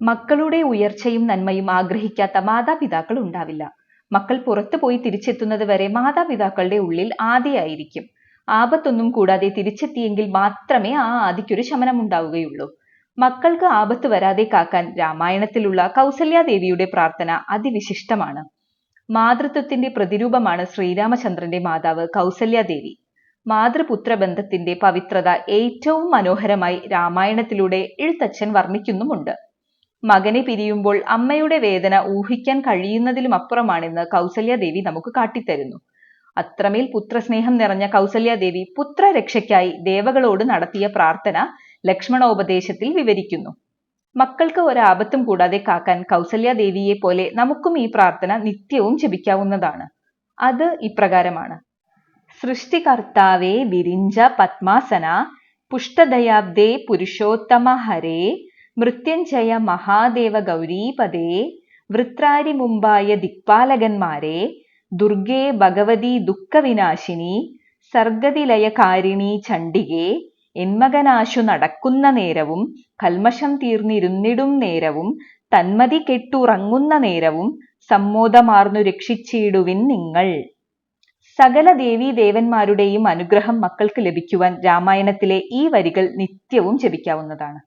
മക്കളുടെ ഉയർച്ചയും നന്മയും ആഗ്രഹിക്കാത്ത മാതാപിതാക്കൾ ഉണ്ടാവില്ല. മക്കൾ പുറത്തു പോയി തിരിച്ചെത്തുന്നത് വരെ മാതാപിതാക്കളുടെ ഉള്ളിൽ ആദിയായിരിക്കും. ആപത്തൊന്നും കൂടാതെ തിരിച്ചെത്തിയെങ്കിൽ മാത്രമേ ആ ആദിക്കൊരു ശമനമുണ്ടാവുകയുള്ളൂ. മക്കൾക്ക് ആപത്ത് വരാതെ കാക്കാൻ രാമായണത്തിലുള്ള കൗസല്യാദേവിയുടെ പ്രാർത്ഥന അതിവിശിഷ്ടമാണ്. മാതൃത്വത്തിന്റെ പ്രതിരൂപമാണ് ശ്രീരാമചന്ദ്രന്റെ മാതാവ് കൗസല്യാദേവി. മാതൃപുത്ര ബന്ധത്തിന്റെ പവിത്രത ഏറ്റവും മനോഹരമായി രാമായണത്തിലൂടെ എഴുത്തച്ഛൻ വർണ്ണിക്കുന്നുമുണ്ട്. മകനെ പിരിയുമ്പോൾ അമ്മയുടെ വേദന ഊഹിക്കാൻ കഴിയുന്നതിലും അപ്പുറമാണെന്ന് കൗസല്യാദേവി നമുക്ക് കാട്ടിത്തരുന്നു. അത്രമേൽ പുത്രസ്നേഹം നിറഞ്ഞ കൗസല്യാദേവി പുത്രരക്ഷയ്ക്കായി ദേവകളോട് നടത്തിയ പ്രാർത്ഥന ലക്ഷ്മണോപദേശത്തിൽ വിവരിക്കുന്നു. മക്കൾക്ക് ഒരാപത്തും കൂടാതെ കാക്കാൻ കൗസല്യാദേവിയെ പോലെ നമുക്കും ഈ പ്രാർത്ഥന നിത്യവും ജപിക്കാവുന്നതാണ്. അത് ഇപ്രകാരമാണ്: സൃഷ്ടികർത്താവേ വിരിഞ്ച പത്മാസന, പുഷ്ടദയാബ്ദേ പുരുഷോത്തമ ഹരേ, മൃത്യുഞ്ജയ മഹാദേവ ഗൗരീപദേ, വൃത്രാരി മുമ്പായ ദിക്പാലകന്മാരെ, ദുർഗേ ഭഗവതി ദുഃഖവിനാശിനി, സർഗതിലയകാരിണി ചണ്ഡികേ, എന്മകനാശു നടക്കുന്ന നേരവും കൽമഷം തീർന്നിരുന്നിടും നേരവും തന്മതി കെട്ടുറങ്ങുന്ന നേരവും സമ്മോദമാർന്നു രക്ഷിച്ചിടുവിൻ നിങ്ങൾ. സകല ദേവീദേവന്മാരുടെയും അനുഗ്രഹം മക്കൾക്ക് ലഭിക്കുവാൻ രാമായണത്തിലെ ഈ വരികൾ നിത്യവും ജപിക്കാവുന്നതാണ്.